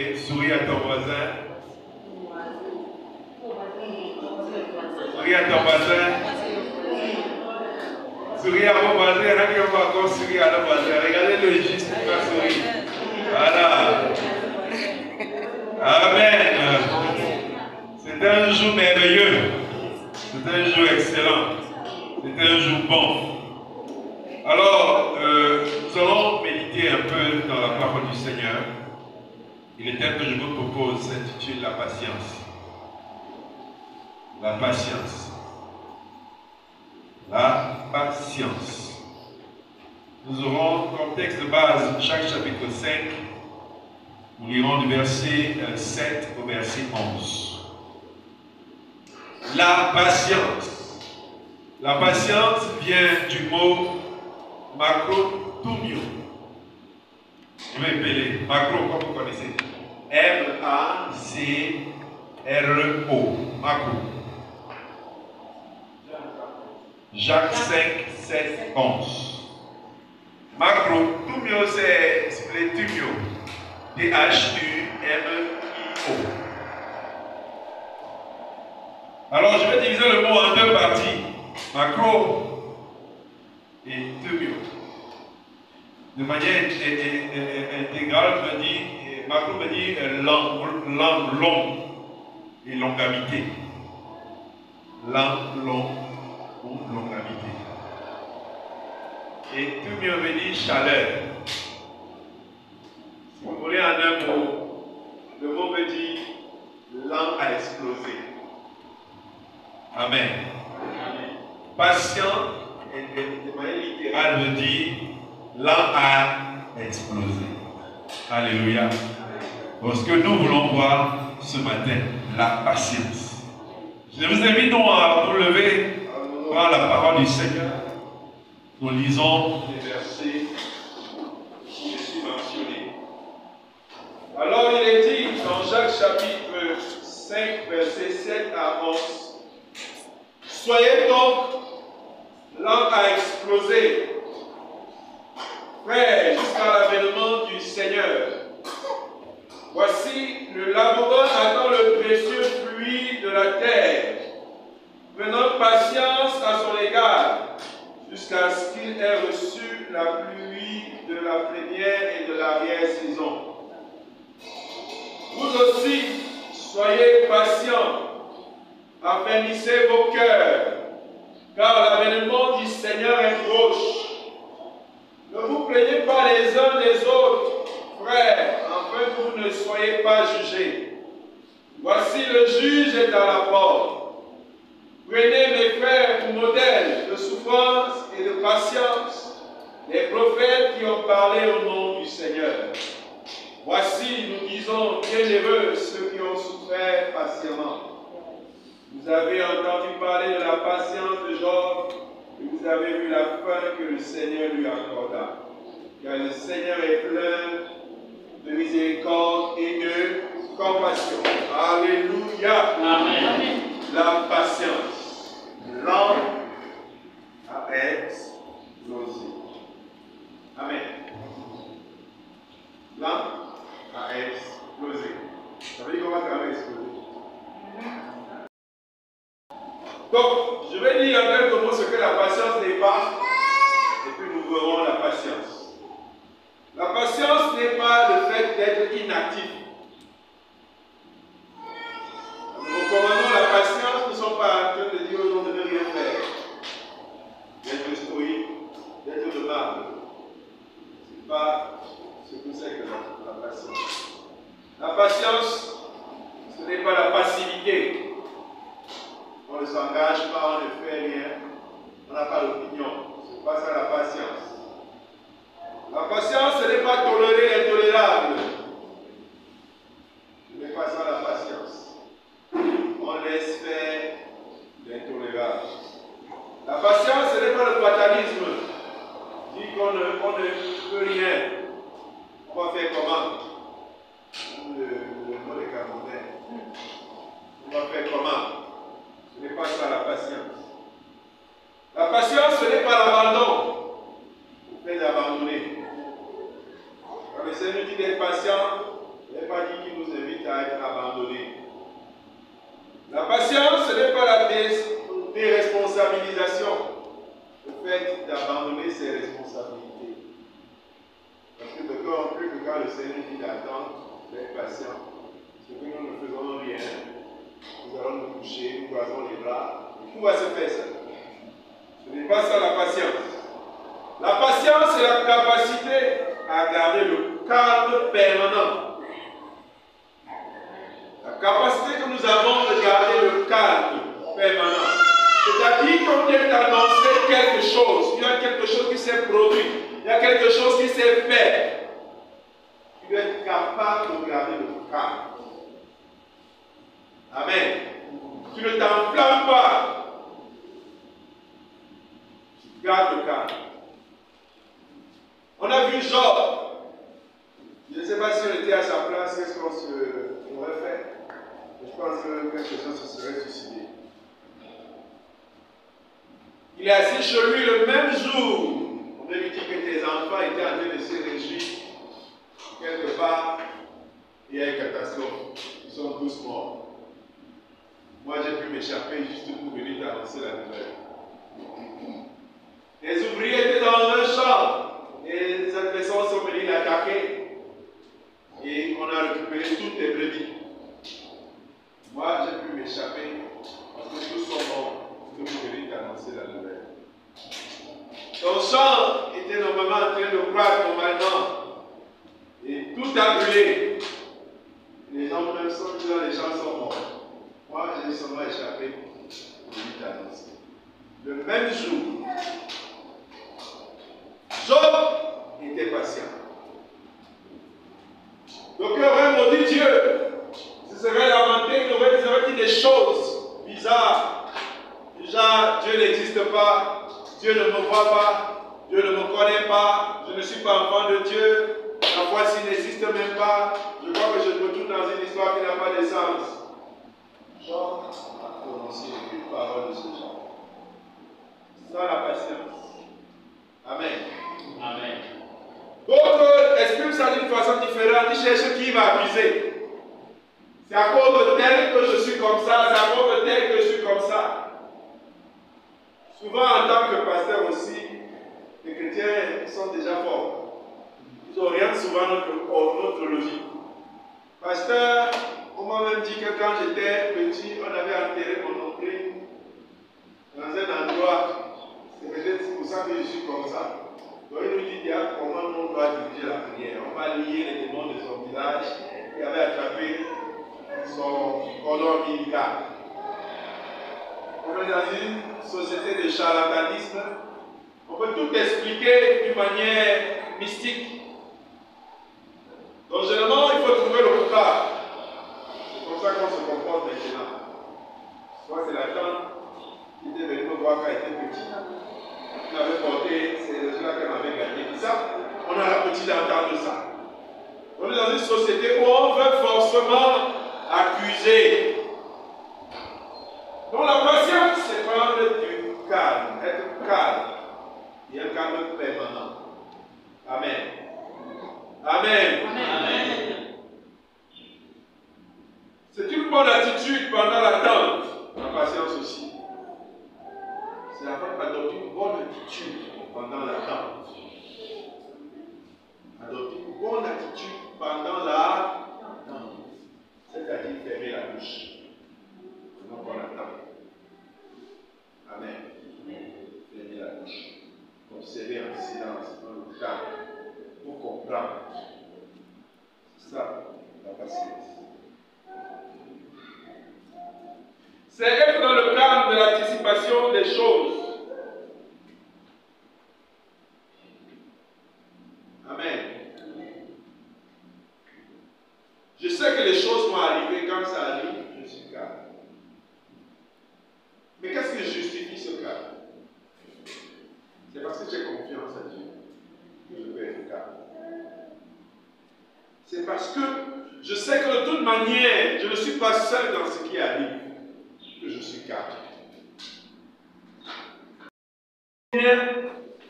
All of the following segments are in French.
sourire. Souris à ton voisin. Souris à ton voisin. Souris à vos voisins. Il y en a qui vont encore sourire à nos voisins. Regardez le juste qui va sourire. Voilà. Amen. C'est un jour merveilleux. C'est un jour excellent. C'est un jour bon. Alors, nous allons méditer un peu dans la parole du Seigneur. Et le thème que je vous propose s'intitule la patience. La patience. La patience. Nous aurons comme texte de base chaque chapitre 5. Nous lirons du verset 7 au verset 11. La patience. La patience vient du mot macrothumio. Je vais appeler macro, comme vous connaissez. M-A-C-R-O. Macro. Jacques 5, 7, 11. Macrothumio, c'est spletumio. T-H-U-M-I-O. Alors, je vais diviser le mot en deux parties. Macro et thumio. De manière intégrale, macro veut dire long et longavité. Long ou longavité. Et thumio veut dire chaleur. Si vous voulez en un mot, le mot veut dire lent à exploser. Amen. Patient, de manière littérale, veut dire lent à exploser. Alléluia. Donc, ce que nous voulons voir ce matin, la patience. Je vous invite donc à vous lever par la parole du Seigneur. Nous lisons les versets qui sont mentionnés. Alors, il est dit dans Jacques chapitre 5, versets 7 à 11. Soyez donc lents à exploser, prêts jusqu'à l'avènement du Seigneur. Voici, le laboureur attend le précieux fruit de la terre, prenant patience à son égard, jusqu'à ce qu'il ait reçu la pluie de la première et de l'arrière-saison. Vous aussi, soyez patients, affermissez vos cœurs, car l'avènement du Seigneur est proche. Ne vous plaignez pas les uns des autres, frères, afin que vous ne soyez pas jugés. Voici le juge est à la porte. Prenez mes frères pour modèles de souffrance et de patience, les prophètes qui ont parlé au nom du Seigneur. Voici, nous disons, bienheureux ceux qui ont souffert patiemment. Vous avez entendu parler de la patience de Job et vous avez vu la fin que le Seigneur lui accorda. Car le Seigneur est plein de miséricorde et de compassion. Alléluia. Amen. La patience. Lent à exploser. Amen. Lent à exploser. Ça veut dire qu'on va quand même exploser. Donc, je vais dire en quelques mots ce que la patience n'est pas, et puis nous verrons la patience. La patience n'est pas le fait d'être inactif. Nous recommandons la patience, nous ne sommes pas en train de dire aux gens de ne rien faire, d'être stoïque, d'être de marbre. Ce n'est pas ce que c'est que la patience. La patience, ce n'est pas la passivité. On ne s'engage pas, on ne fait rien, on n'a pas d'opinion. Ce n'est pas ça la patience. La patience, ce n'est pas tolérer l'intolérable. Ce n'est pas ça la patience. On laisse faire l'intolérable. La patience, ce n'est pas le fatalisme. Dit qu'on ne peut rien. On va faire comment? Le mot des Camerounais. On va faire comment? Ce n'est pas ça la patience. La patience, ce n'est pas l'abandon. Vous faites abandonner. Quand le Seigneur dit d'être patient, il n'est pas dit qu'il vite à être abandonné. La patience, ce n'est pas la déresponsabilisation. Le fait d'abandonner ses responsabilités. Parce que d'autant plus que quand le Seigneur dit d'attendre, d'être patient, c'est que nous ne faisons rien. Nous allons nous coucher, nous croisons les bras. Tout va se faire ça. Ce n'est pas ça la patience. La patience, c'est la capacité à garder le calme permanent. La capacité que nous avons de garder le calme permanent. C'est-à-dire qu'on vient d'annoncer quelque chose, il y a quelque chose qui s'est produit, il y a quelque chose qui s'est fait. Tu dois être capable de garder le calme. Amen. Tu ne t'enflammes pas. Tu gardes le calme. On a vu Job. Je ne sais pas si on était à sa place, qu'est-ce qu'on aurait fait. Je pense que quelque chose se serait suicidé. Il est assis chez lui le même jour. On lui dit que tes enfants étaient en train de se réjouir. Quelque part, il y a une catastrophe. Ils sont tous morts. Moi, j'ai pu m'échapper juste pour venir t'annoncer la nouvelle. Les ouvriers étaient dans un champ. Et les adversaires sont venus l'attaquer. Et on a récupéré toutes les brebis. Moi, j'ai pu m'échapper parce que tous sont morts. Que vous venez d'annoncer la nouvelle. Ton champ était normalement en train de croître normalement. Et tout a brûlé. Les gens même sont là, les gens sont morts. Moi, j'ai seulement échappé pour venir t'annoncer. Le même jour, Job était patient. Donc il aurait maudit Dieu. Ce serait lamenté, il aurait dit des choses bizarres. Déjà, Dieu n'existe pas, Dieu ne me voit pas, Dieu ne me connaît pas, je ne suis pas enfant de Dieu, la foi s'il n'existe même pas, je crois que je me trouve dans une histoire qui n'a pas de sens. Job a prononcé une parole de ce genre. Sans la patience. Amen. Amen. D'autres expriment ça d'une façon différente, ils cherchent qui va accuser. C'est à cause de tel que je suis comme ça, c'est à cause de tel que je suis comme ça. Souvent, en tant que pasteur aussi, les chrétiens sont déjà forts. Ils orientent souvent notre logique. Pasteur, on m'a même dit que quand j'étais petit, on avait enterré mon oncle dans un endroit. C'est peut-être pour ça que je suis comme ça. Donc il nous dit comment on doit diriger la prière. On va lier les démons de son village qui avait attrapé son cordon ombilical. On est dans une société de charlatanisme. On peut tout expliquer d'une manière mystique. Donc généralement, il faut trouver le cas. C'est comme ça qu'on se comporte maintenant. Soit c'est la tante qui était venue me voir quand elle était petite. Elle avait porté ces résultats qu'elle avait gagnés. Et ça, on a l'habitude d'entendre ça. On est dans une société où on veut forcément accuser. Donc la patience, c'est prendre du calme, être calme et un calme permanent. Amen. Amen. Amen. C'est une bonne attitude pendant l'attente. La patience aussi. C'est adopter une bonne attitude pendant l'attente. Adopter une bonne attitude pendant l'attente. C'est-à-dire fermer la bouche. Pendant qu'on attend. Amen. Fermer la bouche. Observer en silence, dans le calme, pour comprendre. C'est ça, la patience. C'est être dans le calme de l'anticipation des choses. Amen. Je sais que les choses vont arriver. Quand ça arrive, je suis calme. Mais qu'est-ce qui justifie ce calme? C'est parce que j'ai confiance à Dieu que je peux être calme. C'est parce que je sais que de toute manière, je ne suis pas seul dans ce qui arrive, que je suis calme.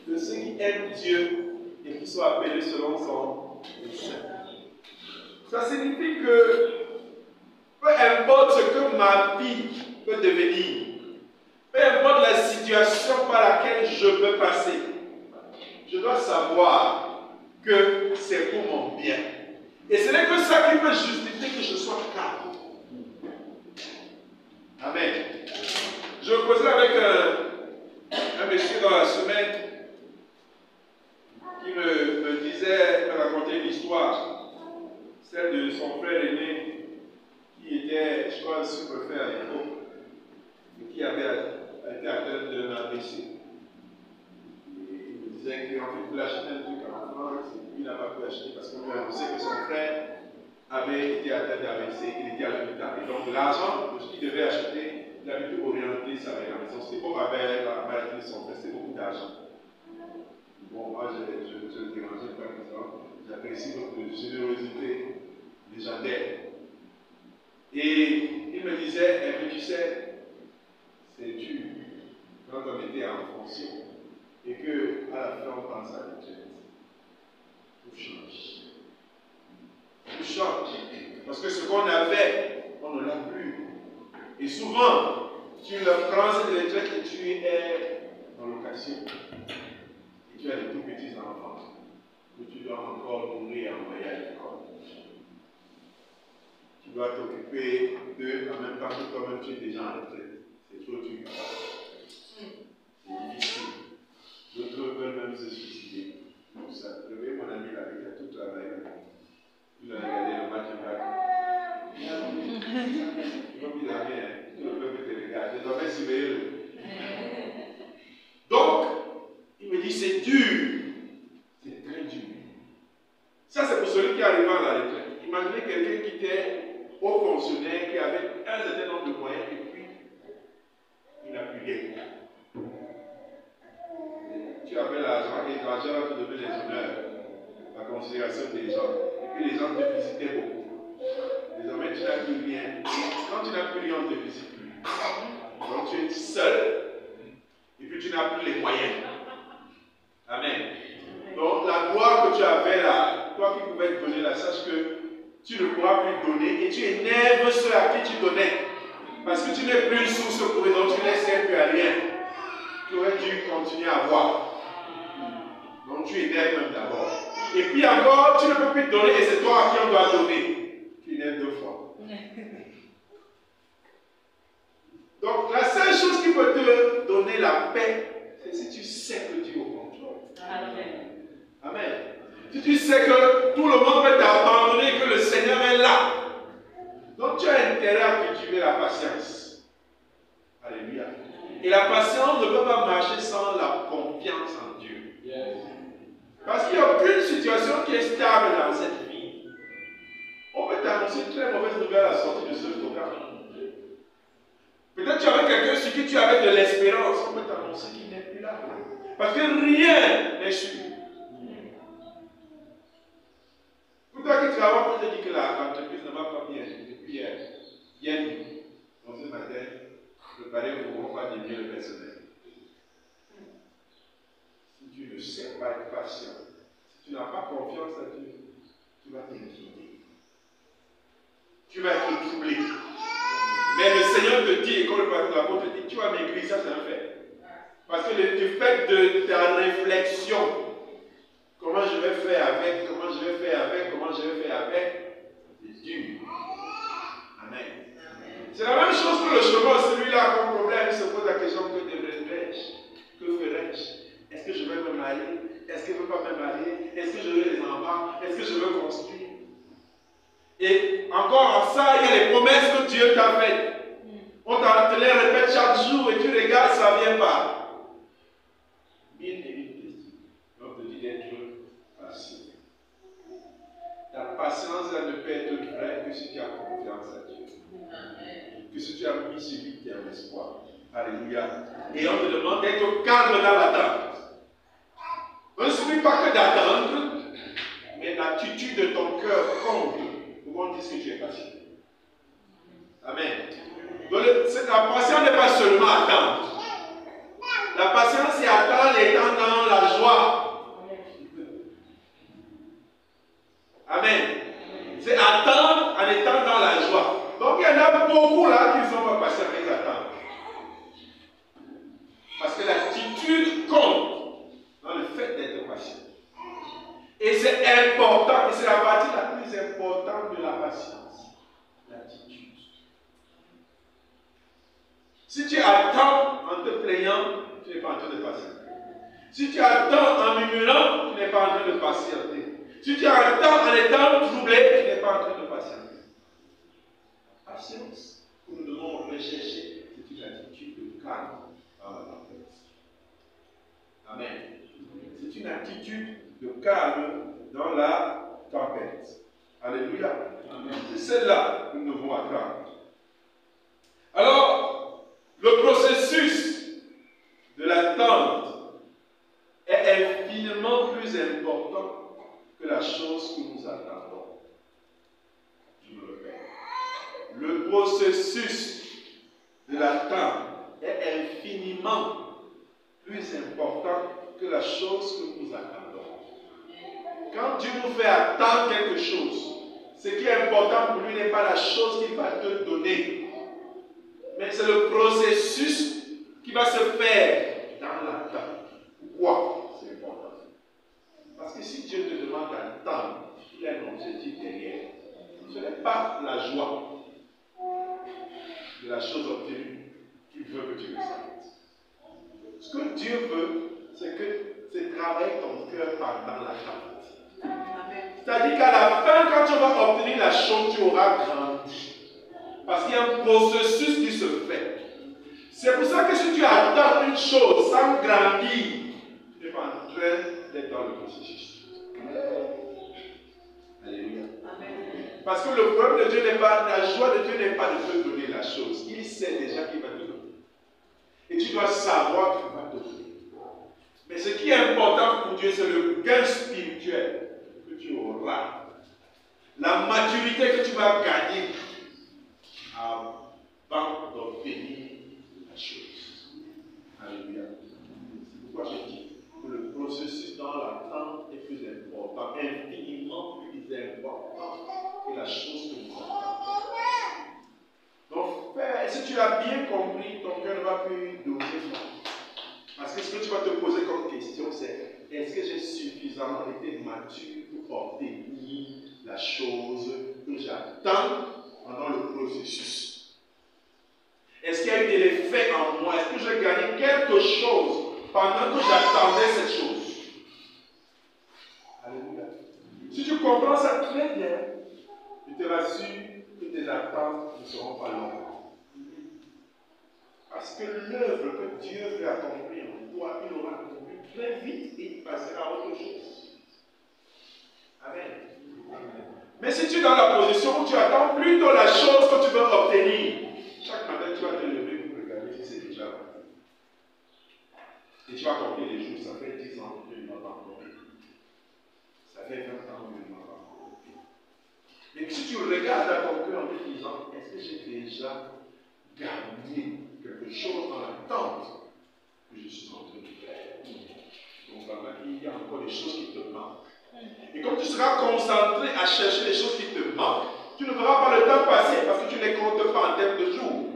De ceux qui aiment Dieu et qui sont appelés selon son dessein. Ça signifie que ma vie peut devenir. Peu importe la situation par laquelle je peux passer, je dois savoir que c'est pour mon bien. Et ce n'est que ça qui peut justifier que je sois calme. Amen. Je causais avec un monsieur dans la semaine qui me disait, me racontait l'histoire, celle de son frère aîné qui était, je crois, sous-préfet à l'époque, et qui avait été atteint d'un AVC. Il me disait qu'en fait, il voulait acheter un truc en France, et il n'a pas pu acheter parce qu'on lui a annoncé que son frère avait été atteint d'AVC, il était à l'hôpital. Et donc l'argent qu'il devait acheter, il avait pu orienter sa maison. C'était pas ma belle, la maladie de son frère, c'était beaucoup d'argent. Bon, moi je ne dérangeais pas comme ça. J'apprécie votre générosité légendaire. Et il me disait, eh bien, tu sais, c'est dur quand on était en fonction et qu'à la fin on pense à la retraite. Tout change. Tout change. Parce que ce qu'on avait, on ne l'a plus. Et souvent, tu le prends cette retraite et tu es en location. Et tu as des tout petits enfants que tu dois encore nourrir et envoyer à l'école. Tu dois t'occuper d'eux en même temps que toi-même tu es déjà en retraite. C'est trop dur. C'est difficile. D'autres veulent même se suicider. Comme ça. Je vais mon ami là, il a tout travaillé. Il a regardé le match en bas. Comme il a bien, tout le peuple te regarde. Je devais surveiller. Donc, il me dit c'est dur. C'est très dur. Ça, c'est pour celui qui est arrivé à la retraite. Imaginez quelqu'un qui était haut fonctionnaire, qui avait un certain nombre de moyens, et puis il n'a plus rien. Tu avais l'argent, et l'argent va te donner les honneurs, la considération des gens. Et puis les gens te visitaient beaucoup. Désormais, tu n'as plus rien. Et quand tu n'as plus rien, on ne te visite plus. Donc tu es seul, et puis tu n'as plus les moyens. Amen. Donc la gloire que tu avais là, toi qui pouvais te donner là, sache que tu ne pourras plus donner et tu énerves ceux à qui tu donnais. Parce que tu n'es plus une source pour eux, donc tu ne sers plus à rien. Tu aurais dû continuer à avoir. Donc tu énerves même d'abord. Et puis encore, tu ne peux plus donner et c'est toi à qui on doit donner. Tu énerves deux fois. Donc la seule chose qui peut te donner la paix, c'est si tu sais que Dieu est au contrôle. Amen. Amen. Si tu sais que tout le monde peut t'abandonner, que le Seigneur est là, donc tu as intérêt à cultiver la patience. Alléluia. Et la patience ne peut pas marcher sans la confiance en Dieu. Parce qu'il n'y a aucune situation qui est stable dans cette vie. On peut t'annoncer une très mauvaise nouvelle à la sortie de ce programme. Peut-être tu avais quelqu'un sur qui tu avais de l'espérance. On peut t'annoncer qu'il n'est plus là. Parce que rien n'est sûr. Pour toi qui travailles, on te dit que l'entreprise ne va pas bien. Depuis hier nuit, donc ce matin, préparez-vous, on va diminuer le personnel. Si tu ne sais pas être patient, si tu n'as pas confiance à Dieu, tu vas t'inquiéter. Tu vas être troublé. Mais le Seigneur te dit, et comme l'apôtre te dit, tu vas maigrir, ça c'est un fait. Parce que du fait de ta réflexion, comment je vais faire avec, comment je vais faire avec, c'est dur. Amen. C'est la même chose que le chemin, celui-là, comme problème, il se pose la question, que devrais-je? Que ferais-je? Est-ce que je vais me marier? Est-ce que je ne veux pas me marier? Est-ce que je veux des enfants? Est-ce que je veux construire? Et encore en ça, il y a les promesses que Dieu t'a faites. On te les répète chaque jour et tu regardes, ça ne vient pas. Bien évite. On te dit d'être patient. Ta patience, elle ne peut être vraie que si tu as confiance à Dieu. Que si tu as mis sur lui ton espoir. Alléluia. Et on te demande d'être calme dans l'attente. Ne suffit pas que d'attendre, mais l'attitude de ton cœur compte pour qu'on dise que tu es patient. Amen. Donc, la patience n'est pas seulement attendre. La patience, c'est attendre étant dans la joie. Amen. C'est attendre en étant dans la joie. Donc, il y en a a beaucoup là qui sont pas patients, mais ils attendent. Parce que l'attitude compte dans le fait d'être patient. Et c'est important, et c'est la partie la plus importante de la patience. L'attitude. Si tu attends en te plaignant, tu n'es pas en train de patienter. Si tu attends en murmurant, tu n'es pas en train de patienter. Si tu attends en étant troublé, tu n'es pas en train de patienter. La patience que nous devons rechercher, c'est une attitude de calme dans la tempête. Amen. C'est une attitude de calme dans la tempête. Alléluia. Amen. C'est celle-là que nous devons attendre. Alors, le processus de l'attente est infiniment plus important que la chose que nous attendons. Je me répète. Le processus de l'attente est infiniment plus important que la chose que nous attendons. Quand Dieu nous fait attendre quelque chose, ce qui est important pour lui n'est pas la chose qu'il va te donner, mais c'est le processus qui va se faire dans l'attente. Pourquoi c'est important? Parce que si Dieu te demande d'attendre, il y a un objectif derrière. Ce n'est pas la joie de la chose obtenue qu'il veut que tu le saches. Ce que Dieu veut, c'est que tu travailles ton cœur pendant l'attente. C'est-à-dire qu'à la fin, quand tu vas obtenir la chose, tu auras grandi. Parce qu'il y a un processus qui se fait. C'est pour ça que si tu attends une chose sans grandir, tu n'es pas en train d'être dans le processus. Alléluia. Parce que le problème de Dieu n'est pas, la joie de Dieu n'est pas de te donner la chose. Il sait déjà qu'il va te donner. Et tu dois savoir qu'il va te donner. Mais ce qui est important pour Dieu, c'est le gain spirituel que tu auras. La maturité que tu vas gagner avant d'obtenir la chose. Alléluia. C'est pourquoi je dis que le processus dans l'attente est plus important, infiniment plus important que la chose que nous attendons. Donc, Père, si tu as bien compris, ton cœur ne va plus doser fort. Parce que ce que tu vas te poser comme question, c'est est-ce que j'ai suffisamment été mature pour obtenir la chose que j'attends pendant le processus? Est-ce qu'il y a eu de l'effet en moi? Est-ce que j'ai gagné quelque chose pendant que j'attendais cette chose? Alléluia. Si tu comprends ça très bien, je te rassure que tes attentes ne seront pas longues. Parce que l'œuvre que Dieu veut accomplir en toi, il l'aura accompli très vite et il passera à autre chose. Amen. Mais si tu es dans la position où tu attends plutôt la chose que tu veux obtenir, chaque matin tu vas te lever pour regarder si c'est déjà parti. Et tu vas compter les jours, ça fait 10 ans que je ne m'en pas encore. Ça fait 20 ans que je ne m'en pas encore. Mais si tu regardes à ton cœur en te disant, est-ce que j'ai déjà gagné quelque chose dans l'attente que je suis en train de faire? Donc là, il y a encore des choses qui te manquent. Et comme tu seras concentré à chercher les choses qui te manquent, tu ne verras pas le temps passer parce que tu ne les comptes pas en termes de jours,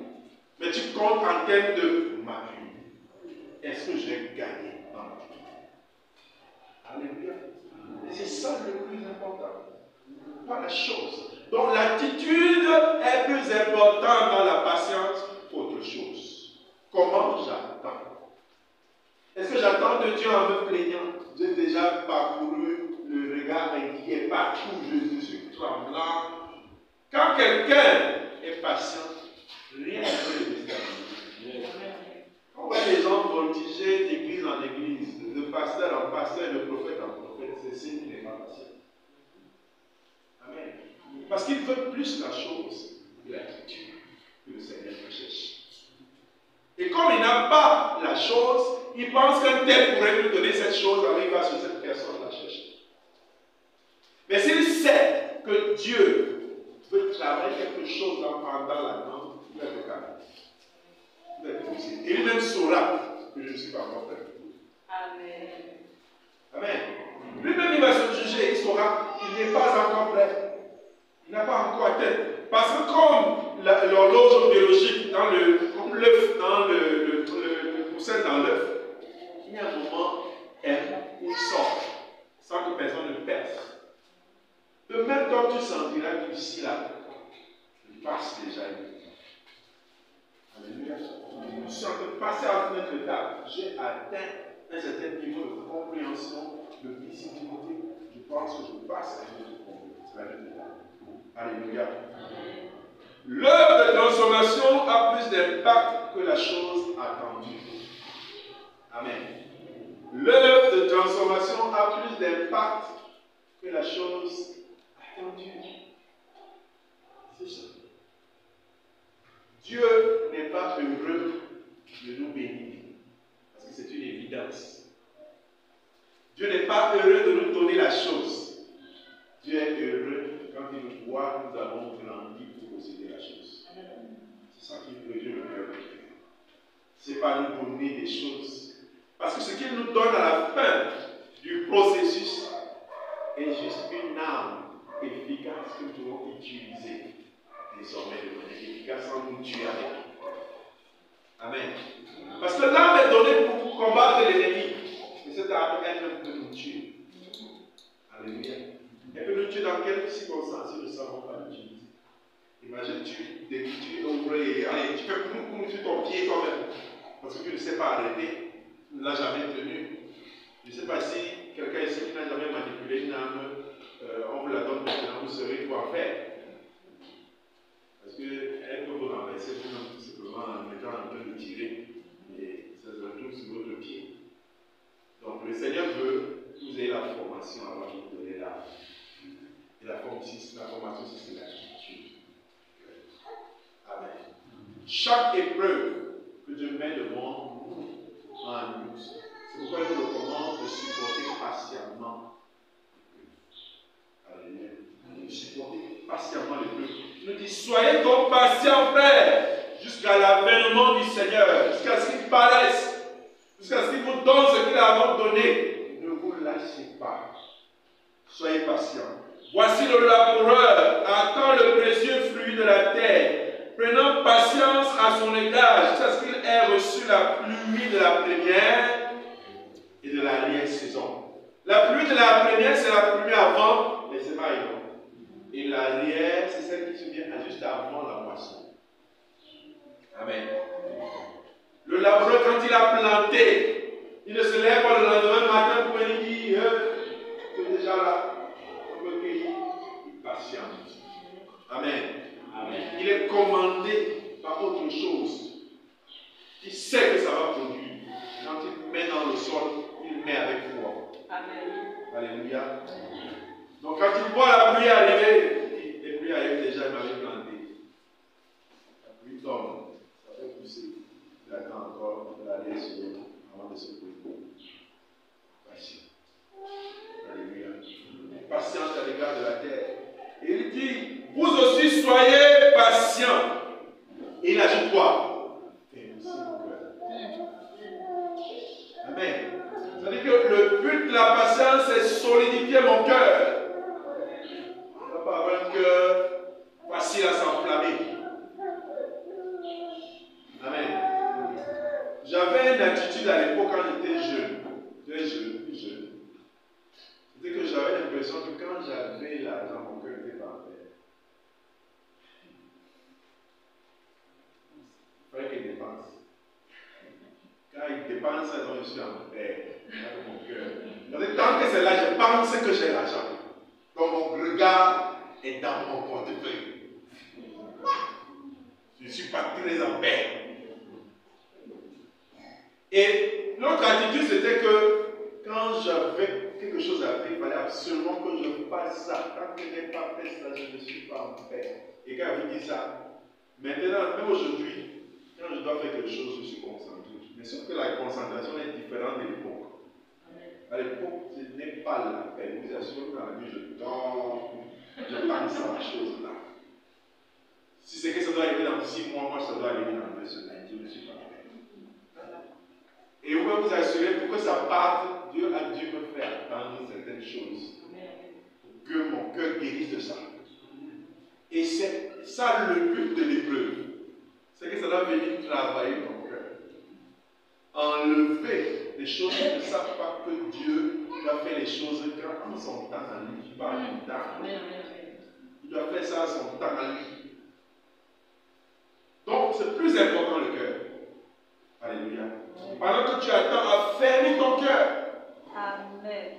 mais tu comptes en termes de maturité. Est-ce que j'ai gagné dans ma vie? Alléluia. Et c'est ça le plus important. Pas la chose. Donc l'attitude est plus importante dans la patience qu'autre chose. Comment j'attends? Est-ce que j'attends de Dieu en me plaignant? J'ai déjà parcouru le regard inquiet partout, je suis tremblant. Quand quelqu'un est patient, rien ne peut le déstabiliser. On voit les gens voltiger d'église en église, de pasteur en pasteur, de prophète en prophète, c'est signe qu'il n'est pas patient. Amen. Parce qu'il veut plus la chose que l'attitude que le Seigneur recherche. Et comme il n'a pas la chose, il pense qu'un tel pourrait lui donner cette chose, alors il va sur cette personne la chercher. Mais s'il sait que Dieu veut travailler quelque chose pendant l'attente, il va être calme. Il va être possible. Et lui-même saura que je ne suis pas encore prêt. Amen. Amen. Lui-même, il va se juger, il saura qu'il n'est pas encore prêt. Il n'a pas encore atteint. Parce que comme l'horloge biologique, comme l'œuf, dans le poussin dans l'œuf, il y a un moment où il sort, sans que personne ne perce. De même, quand tu sentiras que d'ici là, je passe déjà une. Alléluia. Je suis en train de passer à notre étape. J'ai atteint un certain niveau de compréhension, de visibilité. Je pense que je passe à une autre étape. Alléluia. L'œuvre de transformation a plus d'impact que la chose attendue. Amen. L'œuvre de transformation a plus d'impact que la chose attendue. C'est ça. Dieu n'est pas heureux de nous bénir, parce que c'est une évidence. Dieu n'est pas heureux de nous donner la chose. Dieu est heureux quand il nous voit, nous avons grandi pour posséder la chose. C'est ça qui peut Dieu le cœur. Ce n'est pas nous donner des choses. Parce que ce qu'il nous donne à la fin du processus est juste une arme efficace que nous pouvons utiliser désormais de manière efficace sans nous tuer avec. Amen. Parce que l'arme est donnée pour combattre l'ennemi. Et cette arme elle-même peut nous tuer. Alléluia. Elle peut nous tuer dans quelles circonstances nous ne savons pas l'utiliser. Imagine, tu ouvres et allez, tu fais coucou sur ton pied toi-même. Parce que tu ne sais pas arrêter. Tu ne l'as jamais tenu. Je ne sais pas si quelqu'un ici qui n'a jamais manipulé une arme, on vous la donne maintenant, vous saurez quoi faire. Parce qu'elle peut vous renverser tout simplement en mettant en train de tirer et ça se retrouve sur votre pied. Donc le Seigneur veut que vous ayez la formation avant de vous donner l'arme. Et la formation, c'est la culture. Amen. Chaque épreuve que Dieu met devant nous en nous, c'est pourquoi il nous recommande de supporter patiemment. Alléluia. De supporter patiemment l'épreuve. Il nous dit, soyez donc patients, frères, jusqu'à l'avènement du Seigneur, jusqu'à ce qu'il paraisse, jusqu'à ce qu'il vous donne ce qu'il a donné. Ne vous lâchez pas. Soyez patients. Voici le laboureur attend le précieux fruit de la terre, prenant patience à son égard, jusqu'à ce qu'il ait reçu la pluie de la première et de l'arrière-saison. La pluie de la première, c'est la pluie avant les semailles. Et l'arrière, c'est celle qui se vient juste avant la moisson. Amen. Le laboureur, quand il a planté, il ne se lève pas le lendemain matin pour lui dire c'est déjà là, on peut cueillir. Il patiente. Amen. Amen. Il est commandé par autre chose. Il sait que ça va produire. Quand il met dans le sol, il met avec foi. Amen. Alléluia. Donc quand il voit la pluie arriver, les pluies arrivent déjà, il m'avait planté. La pluie tombe, ça fait pousser. Il attend encore de l'aller sur lui avant de se couper. Patient. Alléluia. Patience à l'égard de la terre. Et il dit, vous aussi soyez patients. Et il ajoute quoi? Fermez vos cœurs. Amen. C'est-à-dire que le but de la patience, c'est solidifier mon cœur. On n'a pas avoir un cœur facile à s'enflammer. Amen. J'avais une attitude à l'époque quand j'étais jeune. Très jeune, plus jeune. C'était que j'avais l'impression que quand j'avais l'argent, mon cœur n'était pas en paix. Il fallait qu'il dépense. Quand il dépense, donc je suis en paix. Avec mon cœur. Tant que c'est là, je pense que j'ai l'argent. Donc mon regard est dans mon portefeuille. Je ne suis pas très en paix. Et l'autre attitude, c'était que quand j'avais quelque chose à faire, il fallait absolument que je fasse ça. Tant que je n'ai pas fait ça, je ne suis pas en paix. Et quand il dit ça, maintenant, même aujourd'hui, quand je dois faire quelque chose, je suis concentré. Mais sauf que la concentration est différente de l'époque. À l'époque, ce n'est pas la paix. Vous assurez que dans la nuit, je dors, je pense à la chose là. Si c'est que ça doit arriver dans 6 mois, moi, ça doit arriver dans 2 semaines. Je ne suis pas en paix. Et vous pouvez vous assurer pour que ça parte, Dieu a dû me faire attendre certaines choses. Pour que mon cœur guérisse de ça. Et c'est ça le but de l'épreuve. que ça doit venir travailler ton cœur. Enlever les choses qui ne savent pas que Dieu doit faire les choses quand son temps à lui. Il parle du temps. Il doit faire ça à son temps à lui. Donc, c'est plus important le cœur. Alléluia. Pendant que tu attends à fermer ton cœur. Amen.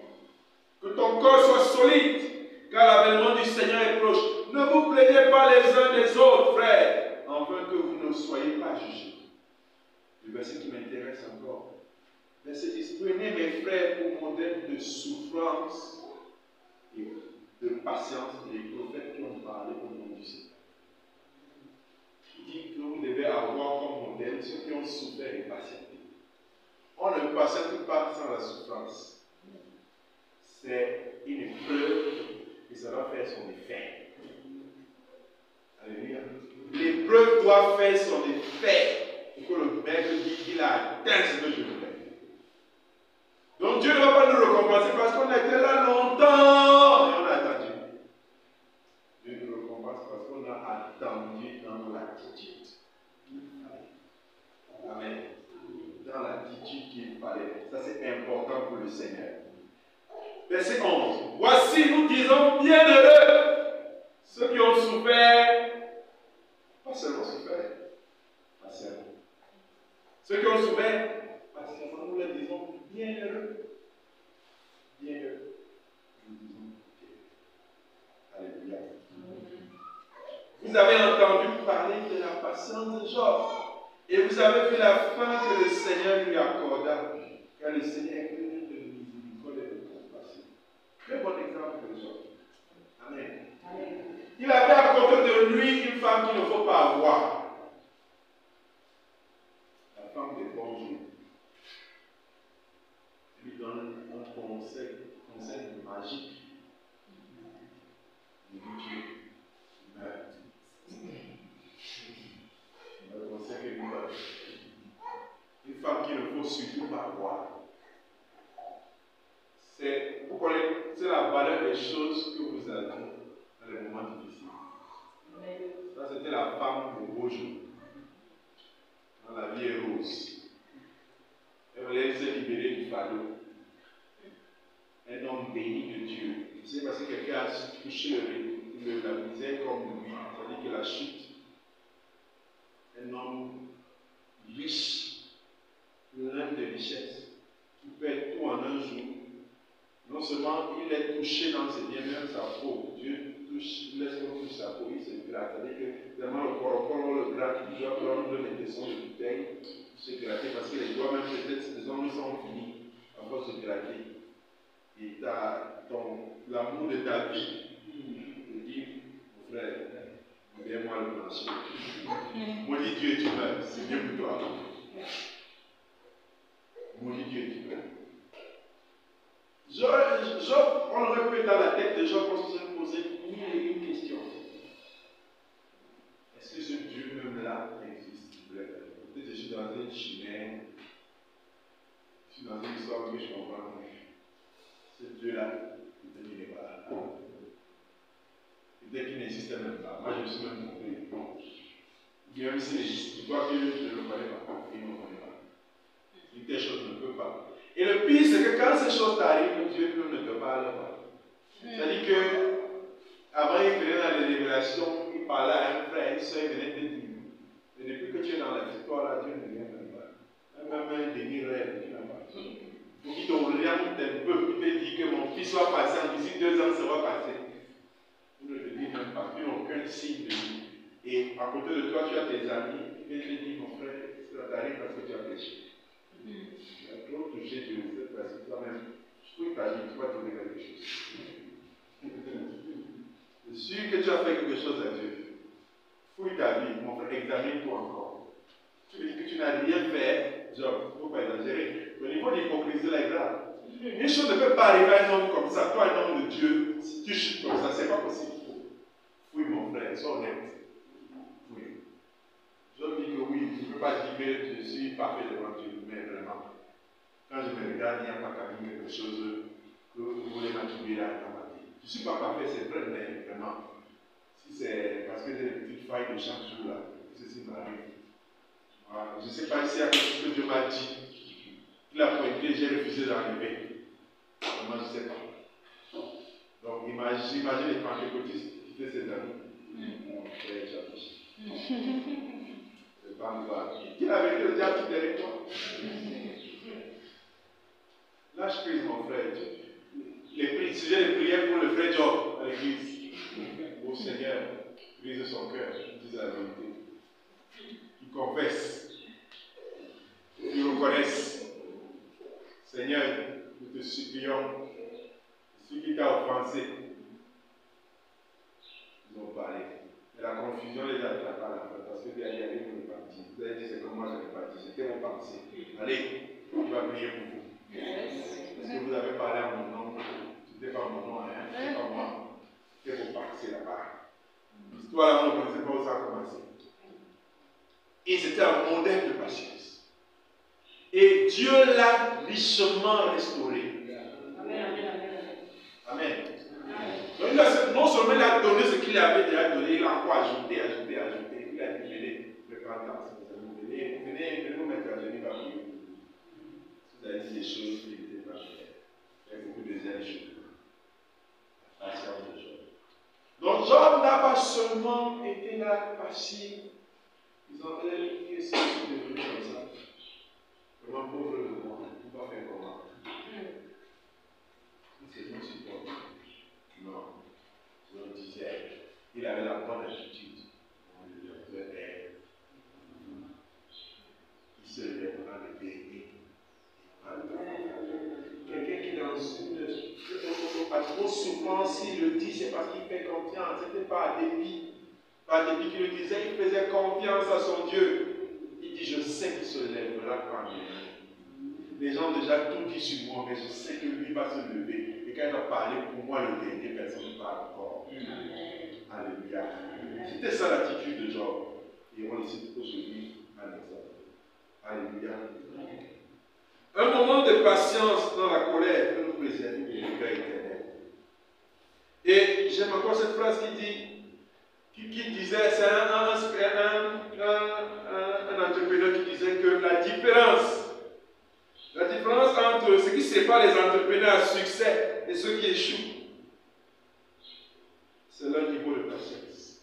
Que ton corps soit solide, car l'avènement du Seigneur est proche. Ne vous plaignez pas les uns des autres, frères, afin que vous ne soyez pas jugés. Le verset qui m'intéresse encore. Verset 10. Prenez mes frères pour modèle de souffrance et de patience des prophètes qui ont parlé au nom du Seigneur. Il dit que vous devez avoir comme modèle ceux qui ont souffert et patienté. On ne patiente pas sans la souffrance. C'est une épreuve et ça doit faire son effet. Alléluia. L'épreuve doit faire son effet pour que le maître dise qu'il a atteint ce que je voulais. Donc Dieu ne va pas nous récompenser parce qu'on était là longtemps et on a attendu. Dieu nous récompense parce qu'on a attendu dans l'attitude. Amen. Dans l'attitude qu'il fallait. Ça c'est important pour le Seigneur. Verset 11. Voici, nous disons bienheureux ceux qui ont souffert, pas seulement souffert, patiemment. Ceux qui ont souffert, patiemment, nous leur disons bienheureux. Bienheureux. Nous disons Alléluia. Vous avez entendu parler de la patience de Job et vous avez vu la fin que le Seigneur lui accorda, car le Seigneur est plein de miséricorde et de compassion. Très bon exemple de Job. Amen. Amen. Il avait à côté de lui une femme qu'il ne faut pas avoir. La femme des bons jours. Il lui donne un conseil magique. Il dit Dieu meurt. Le conseil qu'il lui donne. Une femme qu'il ne faut surtout pas avoir. Vous connaissez, c'est la valeur des choses que vous avez dans les moments difficiles. Ça, c'était la femme de beau jour. Dans la vie est rose. Elle voulait se libérer du fardeau. Un homme béni de Dieu. C'est parce que quelqu'un a touché la misère comme lui. C'est-à-dire que la chute. Un homme riche, plein de richesses, qui perd tout en un jour. Non seulement il est touché dans ses biens, même sa peau. Dieu touche, il laisse qu'on touche sa peau, il se gratte. C'est-à-dire que vraiment le corps, le gratte, il doit prendre les tessons de bouteille, se gratter, parce que les doigts, même peut-être, les ongles sont finis, à force de gratter. Et l'amour de ta vie, te dit, mon frère, viens-moi le plancher. Maudit Dieu et tu meurs, c'est bien pour toi. Maudit Dieu et tu meurs. Job, on aurait pu être dans la tête de Job pour se poser mille et une questions. Est-ce que ce Dieu même là existe? Peut-être que je suis dans une chimère, je suis dans une histoire que je comprends. Ce Dieu-là, peut-être qu'il n'est pas là. Peut-être qu'il n'existe même pas. Moi, je me suis même trompé. Même s'il existe, tu vois que je ne le connais pas. Il ne me connaît pas. Une telle chose ne peut pas. Et le pire, c'est que quand ces choses t'arrivent, Dieu ne te parle pas. C'est-à-dire que, avant, il venait dans les révélations, il parlait à un frère, une soeur, il venait te dire. Et depuis que tu es dans la victoire, Dieu ne vient même pas. Même un demi-rêve, tu n'as pas. Pour qu'il t'oriente un peu, il te dit que mon fils soit patient, d'ici 2 ans, ça va passer. Il ne te dit même pas, tu n'as aucun signe de lui. Et à côté de toi, tu as tes amis, et te dit, mon frère, ça t'arrive parce que tu as péché. Tu as trop touché Dieu, c'est parce que toi-même, toute ta vie, tu vas trouver quelque chose. Je suis sûr que tu as fait quelque chose à Dieu. Fouille ta vie, mon frère, examine-toi encore. Tu dis que tu n'as rien fait, Job, il ne faut pas exagérer. Le niveau d'hypocrisie là est grave. Une chose ne peut pas arriver à un homme comme ça, toi, un homme de Dieu, si tu chutes comme ça, c'est pas possible. Fouille, mon frère, sois honnête. Fouille. Job dit que oui, je ne peux pas dire que je suis parfait devant Dieu, mais vraiment, quand je me regarde, il n'y a pas qu'à dire quelque chose que vous voulez m'attribuer dans ma vie. Je ne suis pas parfait, c'est vrai, mais vraiment, si c'est parce que j'ai des petites failles de chaque jour là, ceci m'arrive, Je ne sais pas si il y a quelque chose que Dieu m'a dit. Il a pointé, j'ai refusé d'enlever. Moi, je ne sais pas. Donc, imagine les pentecôtistes qui étaient ces amis. Mon frère, c'est pas moi. Qui avait dit le diable qui était avec toi? Lâche prise, mon frère. Les sujets de prière pour le vrai job à l'église. Au Seigneur, brise son cœur, dise la vérité. Qu'il confesse, qu'il reconnaisse. Seigneur, nous te supplions, celui qui t'a offensé, ils ont parlé. Mais la confusion les attrape à la fin, parce que derrière, ils vont partir. Vous avez dit, c'est comme moi j'avais parti, c'était mon pensée. Allez, on va prier pour vous. Parce que vous avez parlé à mon nom, c'était pas mon nom, hein, c'est pas moi. C'était vos pensées là-bas. L'histoire là, on ne connaissait pas où ça a commencé. Et c'était un modèle de patience. Et Dieu l'a richement restauré. Amen. Amen. Donc, non seulement il a donné ce qu'il avait déjà donné, il a encore ajouté. Il a dit, venez, repentance. Venez vous mettre à genoux par vous. Vous avez dit des choses qui n'étaient pas chères. Il y a beaucoup de choses. Patience de Job. Donc Job n'a pas seulement été là, passif. Ils ont dit, qu'est-ce que c'est devenu comme ça? Vraiment pauvre le monde, on va faire comment? C'est mon support. Non. Je le disais, il avait la bonne attitude. On lui disait, il se lève dans le pays. Quelqu'un qui est dans pas trop souffrance, s'il le dit, c'est parce qu'il fait confiance. Ce n'était pas à dépit. Pas à dépit qu'il le disait, il faisait confiance à son Dieu. Il dit, je sais qu'il se lèvera parmi nous. Les gens ont déjà tout dit sur moi, mais je sais que lui va se lever. Et quand il va parler pour moi, le dernier, personne ne parle encore. Alléluia. C'était ça l'attitude de Job. Et on le cite aujourd'hui à l'exemple. Alléluia. Un moment de patience dans la colère peut nous préserver du regret éternel. Et j'aime encore cette phrase qui disait, c'est un entrepreneur qui disait que la différence entre ce qui sépare les entrepreneurs à succès et ceux qui échouent, c'est leur niveau de patience.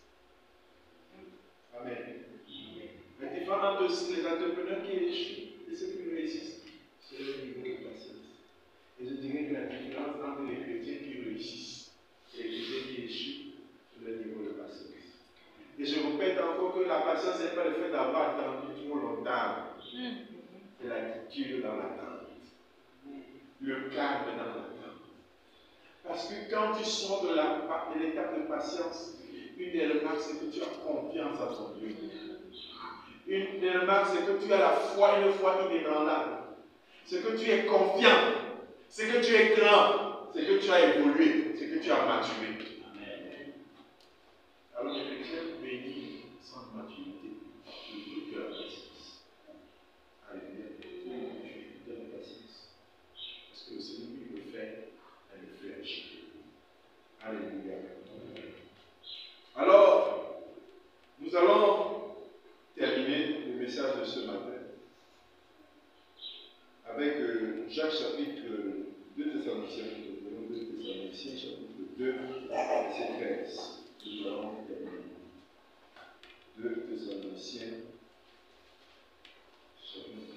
Amen. La différence entre les entrepreneurs qui échouent et ceux qui réussissent, c'est leur niveau de patience. Et je dirais que la différence entre les chrétiens qui réussissent et les chrétiens qui échouent, c'est leur niveau de patience. Et je répète encore que la patience n'est pas le fait d'avoir attendu trop longtemps. C'est l'attitude dans l'attente. Le calme dans l'attente. Parce que quand tu sors de l'étape de patience, une des remarques, c'est que tu as confiance en ton Dieu. Une des remarques, c'est que tu as la foi, une foi inébranlable. C'est que tu es confiant. C'est que tu es grand. C'est que tu as évolué. C'est que tu as maturé. Alors les chrétiens bénis sans maturité. Je veux que la patience. Alléluia. De la patience. Parce que celui qui le fait, elle le fait agir. Alléluia. Alors, nous allons terminer le message de ce matin avec Jacques chapitre 2 Thessaloniciens, chapitre 2, verset 13. Nous allons terminer. 2 Thessaloniciens, chapitre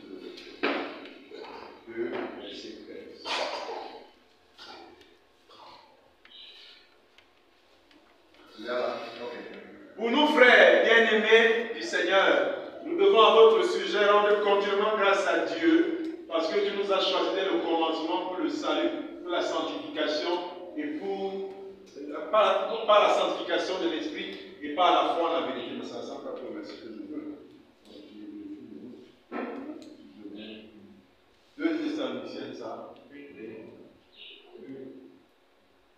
2, verset 13. Pour nous, frères bien-aimés du Seigneur, nous devons à votre sujet rendre continuellement grâce à Dieu, parce que Dieu nous a choisi dès le commencement pour le salut, pour la sanctification et par la sanctification de l'esprit et par la foi en la vérité. Mais ça ressemble à ce que je veux. 2 Thessaloniciens, ça.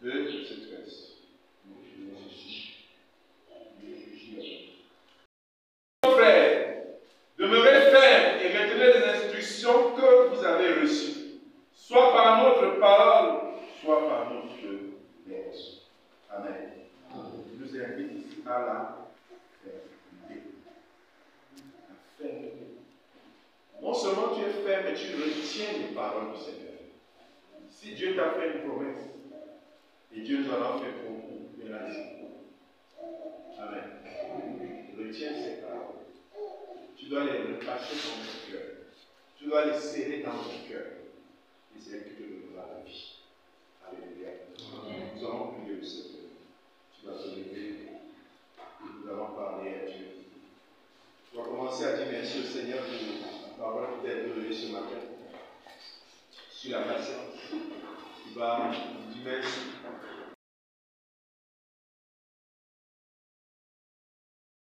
2, verset 13. Frères, demeurez fermes et retenez les instructions que vous avez reçues, soit par notre parole, soit par notre lettre. Amen. Je nous invite ici à la fermeté. La fermeté. fais, mais tu retiens les paroles du Seigneur. Si Dieu t'a fait une promesse, et Dieu nous en a fait beaucoup, il y en a dit. Amen. Retiens ces paroles. Tu dois les cacher dans ton cœur. Tu dois les serrer dans ton cœur. Et c'est là que tu donneras la vie. Alléluia. Nous allons prier le Seigneur. Tu vas te lever. Nous allons parler à Dieu. Tu vas commencer à dire merci au Seigneur pour la parole qui t'a été donnée ce matin. Sur la patience. Tu vas dire merci